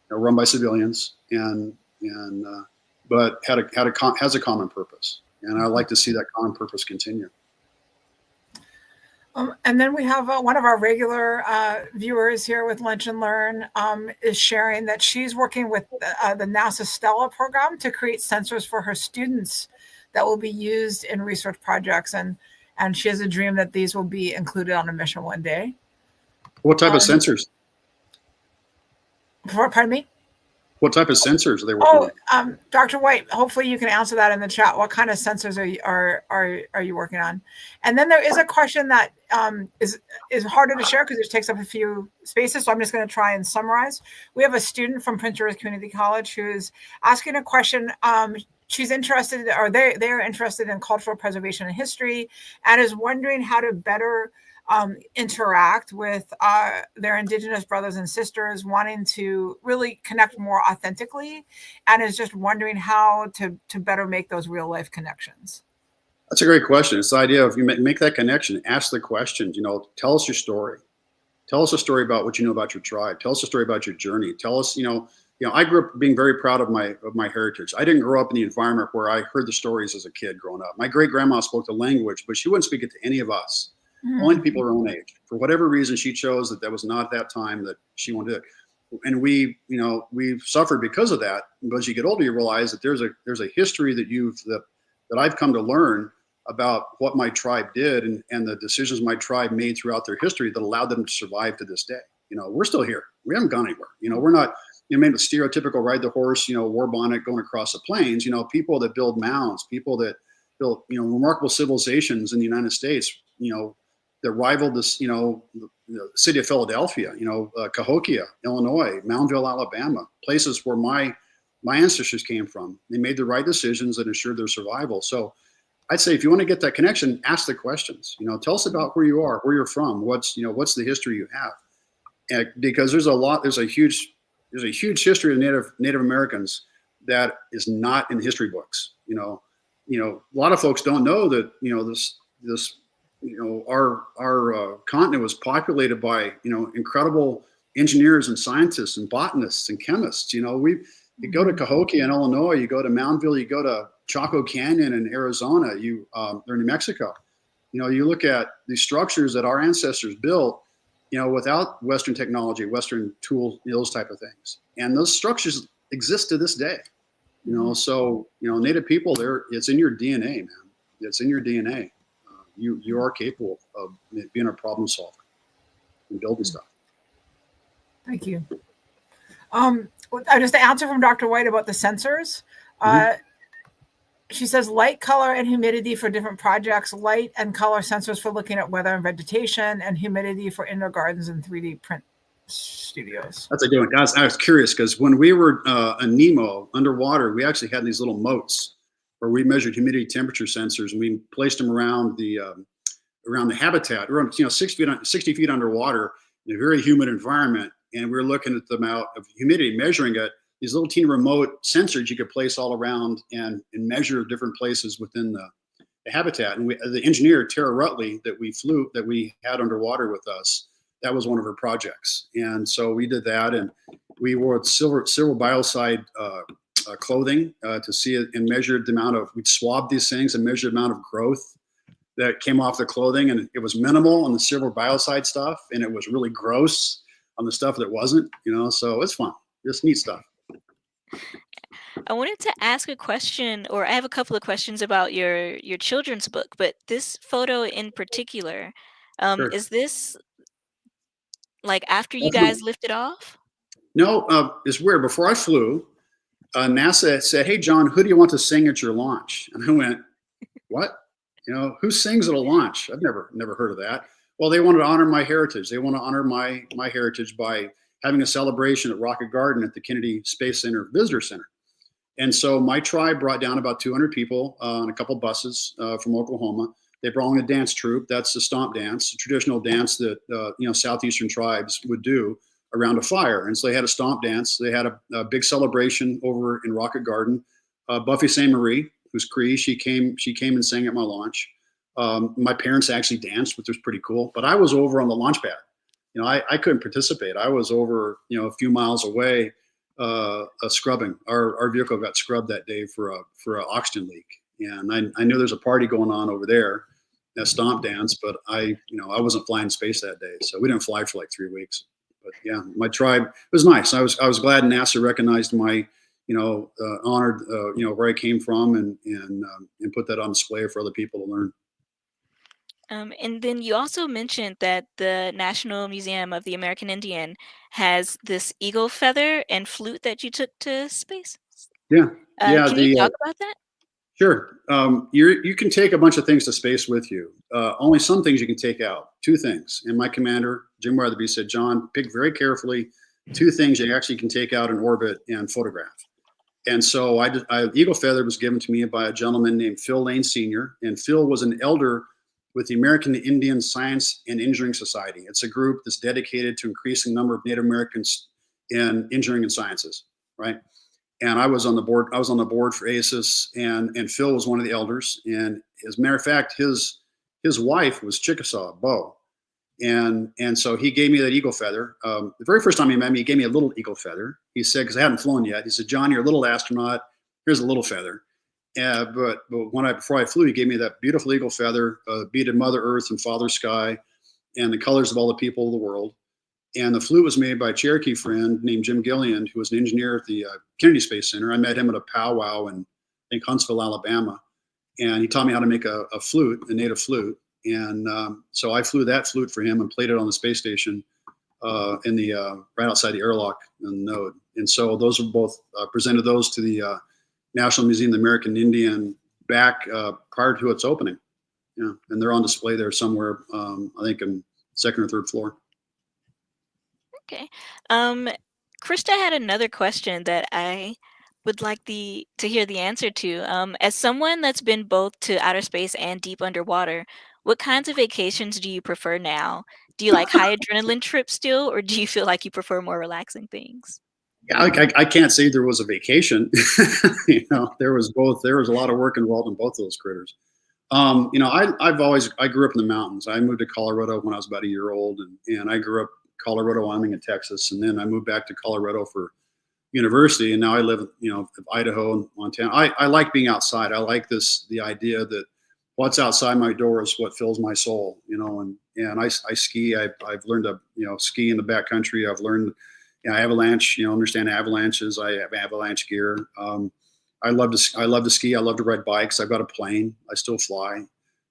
B: run by civilians, but has a common purpose. And I like to see that common purpose continue.
C: And then we have one of our regular viewers here with Lunch and Learn is sharing that she's working with the NASA Stella program to create sensors for her students that will be used in research projects. And she has a dream that these will be included on a mission one day.
B: What type of sensors?
C: Pardon me?
B: What type of sensors are they working on?
C: Dr. White, hopefully you can answer that in the chat. What kind of sensors are you working on? And then there is a question that is harder to share because it takes up a few spaces. So I'm just going to try and summarize. We have a student from Prince George's Community College who's asking a question. She's interested, or they're interested in cultural preservation and history, and is wondering how to better interact with their Indigenous brothers and sisters, wanting to really connect more authentically, and is just wondering how to better make those real life connections.
B: That's a great question. It's the idea of you make that connection, ask the questions, tell us your story. Tell us a story about what you know about your tribe. Tell us a story about your journey. Tell us, I grew up being very proud of my heritage. I didn't grow up in the environment where I heard the stories as a kid growing up. My great grandma spoke the language, but she wouldn't speak it to any of us, only to people her own age. For whatever reason, she chose that was not that time that she wanted to do it. And we've suffered because of that. But as you get older, you realize that there's a history that I've come to learn about what my tribe did and the decisions my tribe made throughout their history that allowed them to survive to this day. We're still here. We haven't gone anywhere. We're not, maybe the stereotypical ride the horse, war bonnet going across the plains, people that build mounds, people that built, remarkable civilizations in the United States, that rivaled this, the city of Philadelphia, Cahokia, Illinois, Moundville, Alabama, places where my ancestors came from. They made the right decisions that ensured their survival. So I'd say if you want to get that connection, ask the questions. Tell us about where you are, where you're from, what's the history you have, because there's a huge history of Native Americans that is not in history books. A lot of folks don't know that our continent was populated by incredible engineers and scientists and botanists and chemists. You go to Cahokia in Illinois, you go to Moundville, you go to Chaco Canyon in Arizona, or New Mexico. You look at these structures that our ancestors built, without Western technology, Western tools, those type of things. And those structures exist to this day. So Native people, it's in your DNA, man. It's in your DNA. You are capable of being a problem solver and building stuff.
C: Thank you. Just the answer from Dr. White about the sensors. She says light, color, and humidity for different projects, light and color sensors for looking at weather and vegetation, and humidity for indoor gardens and 3D print studios.
B: That's a good one. Guys, I was curious because when we were in Nemo underwater, we actually had these little moats where we measured humidity temperature sensors, and we placed them around the habitat. We're 60 feet underwater in a very humid environment, and we were looking at the amount of humidity, measuring it. These little teeny remote sensors you could place all around and measure different places within the habitat. And the engineer, Tara Rutley, that we had underwater with us, that was one of her projects. And so we did that, and we wore silver biocide clothing to see it and measured the amount of, we'd swab these things and measure the amount of growth that came off the clothing. And it was minimal on the silver biocide stuff, and it was really gross on the stuff that wasn't, so it's fun. Just neat stuff.
A: I wanted to ask a question, or I have a couple of questions about your children's book, but this photo in particular,
B: Sure.
A: is this like after you guys lifted off?
B: No, it's weird. Before I flew, NASA said, "Hey, John, who do you want to sing at your launch?" And I went, "What? Who sings at a launch? I've never heard of that." Well, they wanted to honor my heritage. They want to honor my heritage by having a celebration at Rocket Garden at the Kennedy Space Center Visitor Center. And so my tribe brought down about 200 people on a couple buses from Oklahoma. They brought in a dance troupe. That's the stomp dance, a traditional dance that Southeastern tribes would do around a fire. And so they had a stomp dance. They had a big celebration over in Rocket Garden. Buffy St. Marie, who's Cree, she came and sang at my launch. My parents actually danced, which was pretty cool. But I was over on the launch pad. I couldn't participate. I was over, a few miles away, scrubbing. Our vehicle got scrubbed that day for an oxygen leak, and I knew there's a party going on over there, a stomp dance, but I wasn't flying space that day, so we didn't fly for like 3 weeks. But yeah, my tribe, it was nice. I was glad NASA recognized my, honored, where I came from, and put that on display for other people to learn.
A: And then you also mentioned that the National Museum of the American Indian has this eagle feather and flute that you took to space.
B: Yeah.
A: Can you talk about that?
B: Sure. You can take a bunch of things to space with you. Only some things you can take out. 2 things. And my commander, Jim Weatherby, said, "John, pick very carefully 2 things you actually can take out in orbit and photograph." And so eagle feather was given to me by a gentleman named Phil Lane Sr. And Phil was an elder with the American Indian Science and Engineering Society. It's a group that's dedicated to increasing the number of Native Americans in engineering and sciences, right? And I was on the board. I was on the board for ASIS, and Phil was one of the elders. And as a matter of fact, his wife was Chickasaw Bo, And so he gave me that eagle feather. The very first time he met me, he gave me a little eagle feather. He said, because I hadn't flown yet, he said, "John, you're a little astronaut. Here's a little feather." But before I flew, he gave me that beautiful eagle feather, beaded Mother Earth and Father Sky, and the colors of all the people of the world. And the flute was made by a Cherokee friend named Jim Gilliand, who was an engineer at the Kennedy Space Center. I met him at a powwow in, I think, Huntsville, Alabama. And he taught me how to make a flute, a native flute. And so I flew that flute for him and played it on the space station in the right outside the airlock in the node. And so those were both presented those to the National Museum of the American Indian back prior to its opening. Yeah, and they're on display there somewhere, I think, in second or third floor.
A: Okay. Krista had another question that I would like to hear the answer to. As someone that's been both to outer space and deep underwater, what kinds of vacations do you prefer now? Do you like high adrenaline trips still, or do you feel like you prefer more relaxing things?
B: Yeah, I can't say there was a vacation. There was both. There was a lot of work involved in both those critters. I grew up in the mountains. I moved to Colorado when I was about a year old, and I grew up Colorado, Wyoming, and Texas, and then I moved back to Colorado for university, and now I live, Idaho and Montana. I like being outside. I like the idea that what's outside my door is what fills my soul, and I ski. I've learned to, ski in the backcountry. I've learned, avalanche, understand avalanches. I have avalanche gear. I love to ski. I love to ride bikes. I've got a plane. I still fly.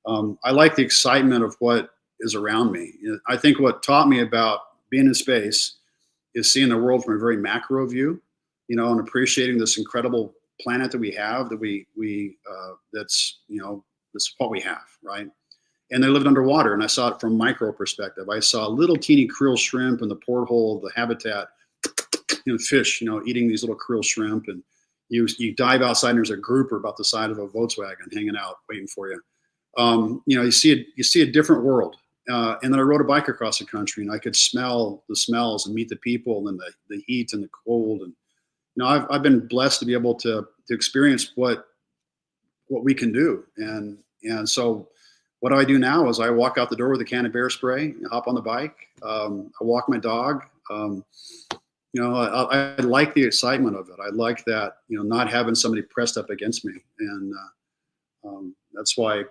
B: I like the excitement of what is around me. I think what taught me about being in space is seeing the world from a very macro view, and appreciating this incredible planet that we have, that's what we have, right? And they lived underwater, and I saw it from a micro perspective. I saw little teeny krill shrimp in the porthole of the habitat, fish, eating these little krill shrimp, and you dive outside and there's a grouper about the size of a Volkswagen hanging out waiting for you. You see a different world. And then I rode a bike across the country, and I could smell the smells and meet the people and the heat and the cold. And I've been blessed to be able to experience what we can do. And so what I do now is I walk out the door with a can of bear spray, hop on the bike, I walk my dog. I like the excitement of it. I like that, not having somebody pressed up against me. And that's why,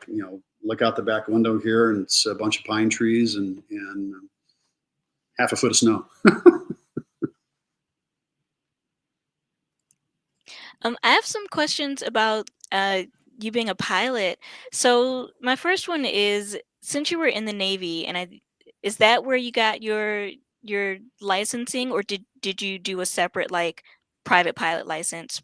B: look out the back window here, and it's a bunch of pine trees and half a foot of snow.
A: I have some questions about you being a pilot. So my first one is, since you were in the Navy, is that where you got your licensing, or did you do a separate private pilot license?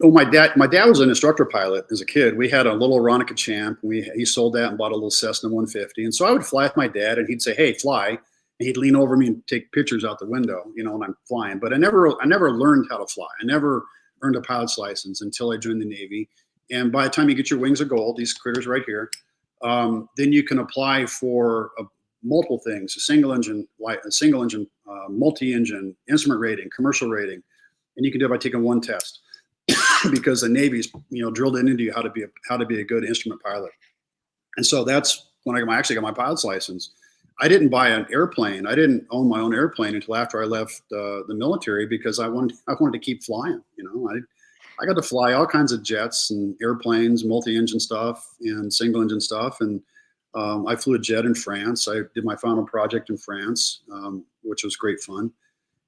B: Oh, my dad was an instructor pilot as a kid. We had a little Aeronautical Champ. He sold that and bought a little Cessna 150. And so I would fly with my dad, and he'd say, "Hey, fly." And he'd lean over me and take pictures out the window, and I'm flying. But I never learned how to fly. I never earned a pilot's license until I joined the Navy. And by the time you get your wings of gold, these critters right here, then you can apply for multiple things: a single engine, multi-engine, instrument rating, commercial rating, and you can do it by taking one test. Because the Navy's, drilled into you how to be a good instrument pilot. And so that's when I actually got my pilot's license. I didn't buy an airplane. I didn't own my own airplane until after I left the military, because I wanted to keep flying. I got to fly all kinds of jets and airplanes, multi-engine stuff and single engine stuff. And I flew a jet in France. I did my final project in France, which was great fun.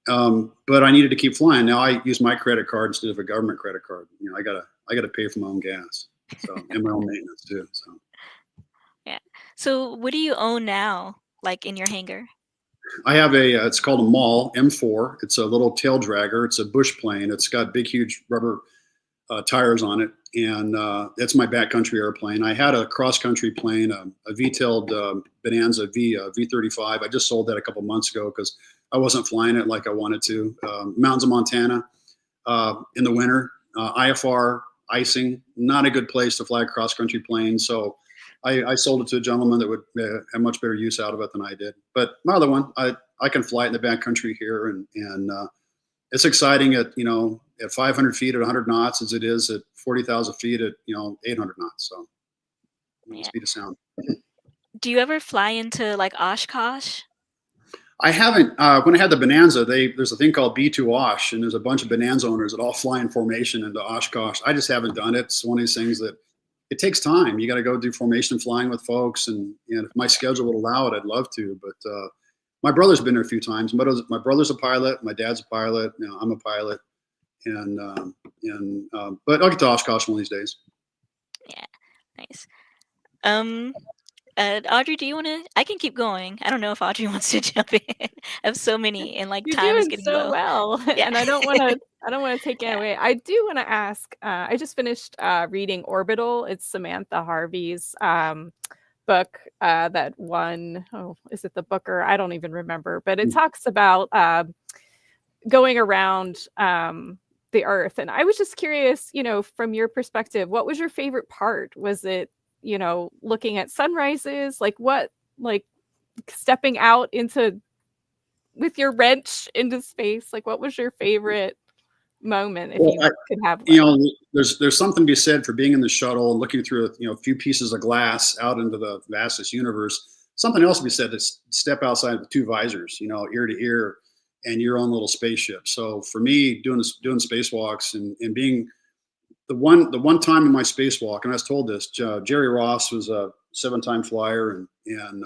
B: But I needed to keep flying. Now I use my credit card instead of a government credit card. I gotta pay for my own gas, and my own maintenance too. So.
A: Yeah. So what do you own now, in your hangar?
B: I have it's called a MAL M4. It's a little tail dragger. It's a bush plane. It's got big, huge rubber tires on it, and it's my backcountry airplane. I had a cross-country plane, a V-tailed Bonanza V35. I just sold that a couple months ago because I wasn't flying it like I wanted to. Mountains of Montana in the winter, IFR, icing, not a good place to fly a cross-country plane. So I sold it to a gentleman that would have much better use out of it than I did. But my other one, I can fly it in the backcountry here, and it's exciting at 500 feet at 100 knots as it is at 40,000 feet at 800 knots. So, speed of sound.
A: Do you ever fly into like Oshkosh?
B: I haven't. When I had the Bonanza, there's a thing called B2 Osh, and there's a bunch of Bonanza owners that all fly in formation into Oshkosh. I just haven't done it. It's one of these things that it takes time. You got to go do formation flying with folks, and if my schedule would allow it, I'd love to. But my brother's been there a few times. My brother's a pilot. My dad's a pilot. I'm a pilot, but I'll get to Oshkosh one of these days.
A: Yeah, nice. Audrey, do you want to? I can keep going. I don't know if Audrey wants to jump in. I have so many, and like
F: You're
A: time is
F: doing
A: getting
F: so
A: low.
F: well,
A: Yeah.
F: and I don't want to take it away. I do want to ask. I just finished reading Orbital. It's Samantha Harvey's book that won. Oh, is it the Booker? I don't even remember, but it talks about going around the Earth, and I was just curious, from your perspective, what was your favorite part? Was it looking at sunrises, like stepping out into with your wrench into space, like what was your favorite moment if you could have one?
B: There's something to be said for being in the shuttle and looking through a few pieces of glass out into the vastest universe. Something else to be said to step outside with two visors, ear to ear, and your own little spaceship. So for me, doing spacewalks and being the one time in my spacewalk, and I was told this, Jerry Ross was a 7-time flyer and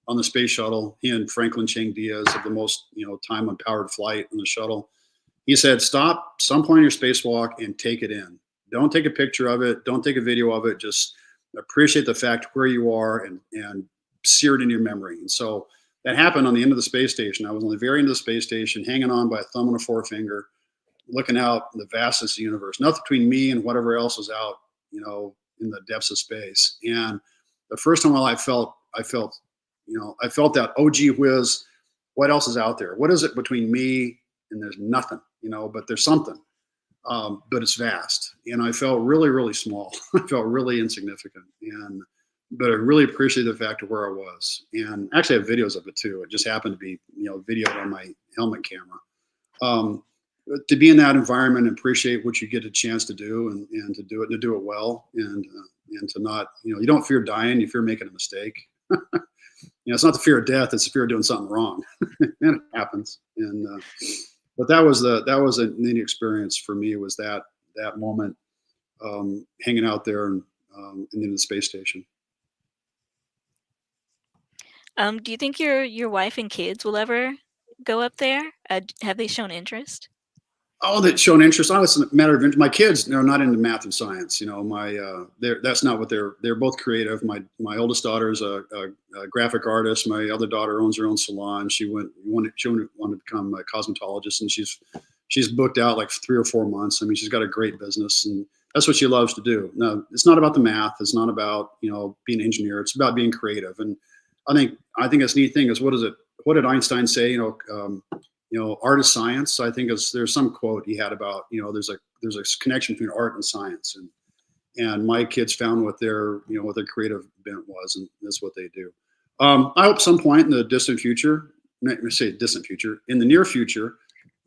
B: on the space shuttle. He and Franklin Chang Diaz have the most time on powered flight on the shuttle. He said, stop some point in your spacewalk and take it in. Don't take a picture of it. Don't take a video of it. Just appreciate the fact where you are and sear it in your memory. And so that happened on the end of the space station. I was on the very end of the space station, hanging on by a thumb and a forefinger, looking out in the vastness of the universe, nothing between me and whatever else was out, in the depths of space. And the first time I felt that, oh, gee whiz, what else is out there? What is it between me and there's nothing, but there's something, but it's vast. And I felt really, really small. I felt really insignificant. But I really appreciated the fact of where I was. And actually I have videos of it too. It just happened to be, videoed on my helmet camera. To be in that environment and appreciate what you get a chance to do and to do it and to do it well and to not, you don't fear dying, you fear making a mistake. It's not the fear of death, it's the fear of doing something wrong. And it happens. But that was a neat experience for me, was that moment hanging out there and in the space station.
A: Do you think your wife and kids will ever go up there? Have they shown interest?
B: Oh, they've shown interest. Oh, it's a matter of interest. My kids, they're not into math and science. That's not what they're both creative. My oldest daughter is a graphic artist. My other daughter owns her own salon. She wanted to become a cosmetologist, and she's booked out like 3 or 4 months. I mean, she's got a great business, and that's what she loves to do. Now, it's not about the math. It's not about being an engineer. It's about being creative. And I think that's a neat thing is what did Einstein say? Art is science. I think there's some quote he had about, there's a connection between art and science, and my kids found what their creative bent was, and that's what they do. I hope some point in the distant future, let me say distant future, in the near future,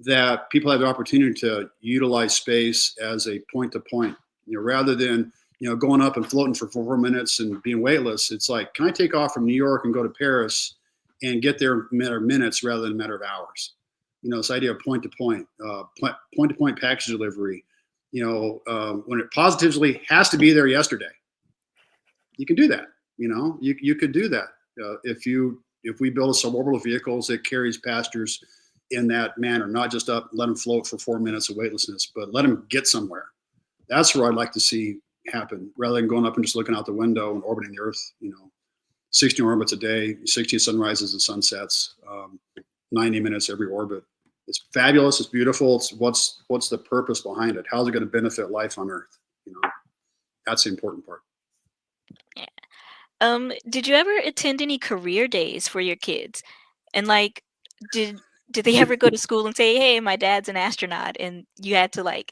B: that people have the opportunity to utilize space as a point to point, rather than, going up and floating for 4 minutes and being weightless. It's like, can I take off from New York and go to Paris and get there in a matter of minutes rather than a matter of hours? This idea of point to point package delivery, when it positively has to be there yesterday, you can do that. You could do that. If we build a suborbital vehicles that carries passengers in that manner, not just up, let them float for 4 minutes of weightlessness, but let them get somewhere. That's where I'd like to see happen, rather than going up and just looking out the window and orbiting the Earth, 60 orbits a day, 60 sunrises and sunsets, 90 minutes every orbit. It's fabulous. It's beautiful. It's what's the purpose behind it? How's it going to benefit life on Earth? That's the important part.
A: Yeah. Did you ever attend any career days for your kids? And like, did they ever go to school and say, "Hey, my dad's an astronaut," and you had to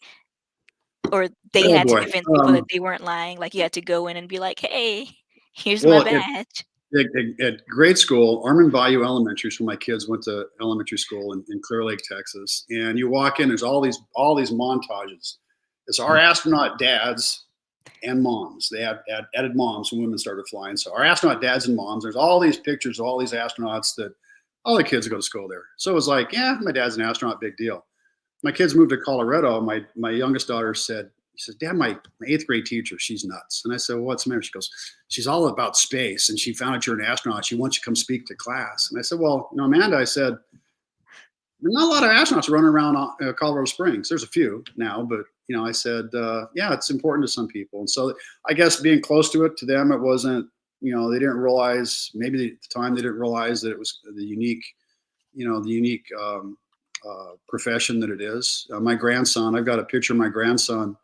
A: or they had to convince people that they weren't lying? Like you had to go in and be like, "Hey, here's my badge."
B: At grade school, Armand Bayou Elementary, so my kids went to elementary school in Clear Lake, Texas. And you walk in, there's all these montages. It's our astronaut dads and moms. They had added moms when women started flying. So our astronaut dads and moms, there's all these pictures of all these astronauts that all the kids go to school there. So it was like, yeah, my dad's an astronaut, big deal. My kids moved to Colorado. My youngest daughter said, Dad, my 8th grade teacher, she's nuts. And I said, well, what's the matter? She goes, she's all about space, and she found out you're an astronaut. She wants you to come speak to class. And I said, well, Amanda, I said, there's not a lot of astronauts running around Colorado Springs. There's a few now, but I said, yeah, it's important to some people. And so I guess being close to it, to them, it wasn't, they didn't realize, maybe at the time they didn't realize that it was the unique profession that it is. My grandson, I've got a picture of my grandson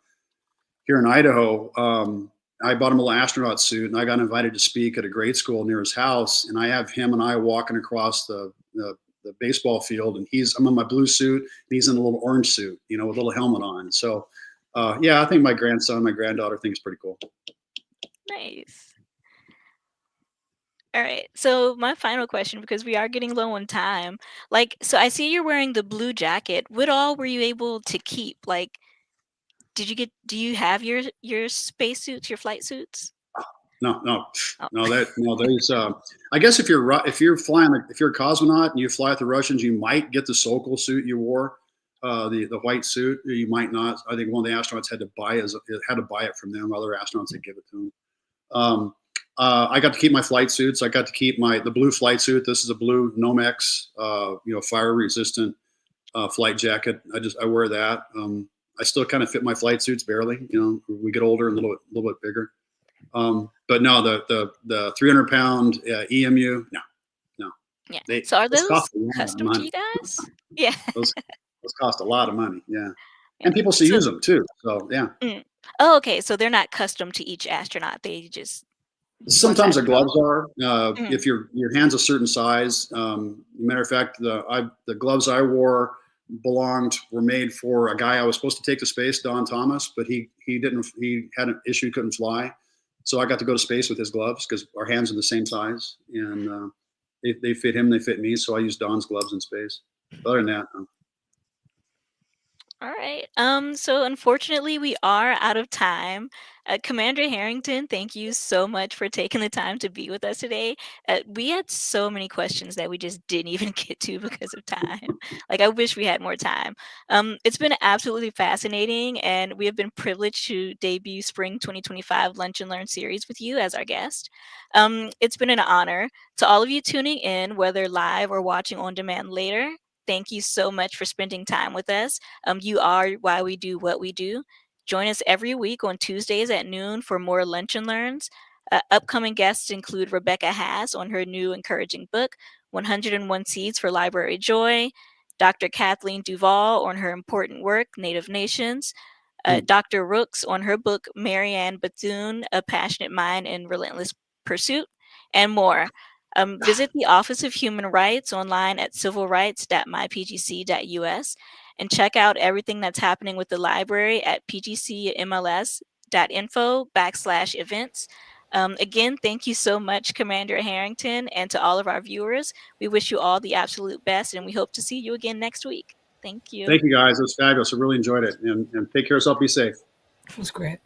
B: here in Idaho. I bought him a little astronaut suit, and I got invited to speak at a grade school near his house. And I have him and I walking across the baseball field, and I'm in my blue suit, and he's in a little orange suit, with a little helmet on. So, yeah, I think my grandson, my granddaughter think it's pretty cool.
A: Nice. All right. So my final question, because we are getting low on time. So I see you're wearing the blue jacket. What all were you able to keep? Do you have your spacesuits, your flight suits?
B: No.
A: Oh.
B: There's, I guess if you're a cosmonaut and you fly with the Russians, you might get the Sokol suit you wore, the white suit. You might not. I think one of the astronauts had to buy it from them. Other astronauts, they give it to them. I got to keep my flight suits. I got to keep the blue flight suit. This is a blue Nomex, fire resistant flight jacket. I wear that. I still kind of fit my flight suits barely. We get older and a little bit bigger. But no, the 300-pound EMU, no.
A: Yeah. So are those custom to you guys? Yeah.
B: Those cost a lot of money. Yeah. And people still use them too. So yeah.
A: Oh, okay. So they're not custom to each astronaut. They just.
B: Sometimes the gloves are. If your hand's a certain size. Matter of fact, the gloves I wore were made for a guy I was supposed to take to space, Don Thomas, but he had an issue, couldn't fly. So I got to go to space with his gloves because our hands are the same size, and they fit him, they fit me. So I used Don's gloves in space. Other than that,
A: All right. So unfortunately, we are out of time. Commander Herrington, thank you so much for taking the time to be with us today. We had so many questions that we just didn't even get to because of time. I wish we had more time. It's been absolutely fascinating, and we have been privileged to debut Spring 2025 Lunch and Learn series with you as our guest. It's been an honor. To all of you tuning in, whether live or watching on demand later, thank you so much for spending time with us. You are why we do what we do. Join us every week on Tuesdays at noon for more Lunch and Learns. Upcoming guests include Rebecca Haas on her new encouraging book, 101 Seeds for Library Joy, Dr. Kathleen Duvall on her important work, Native Nations, Dr. Rooks on her book, Marianne Bethune, A Passionate Mind in Relentless Pursuit, and more. Visit the Office of Human Rights online at civilrights.mypgc.us and check out everything that's happening with the library at pgcmls.info/events. Again, thank you so much, Commander Herrington, and to all of our viewers. We wish you all the absolute best, and we hope to see you again next week. Thank you.
B: Thank you, guys. It was fabulous. I really enjoyed it. And take care of yourself. Be safe.
C: It was great.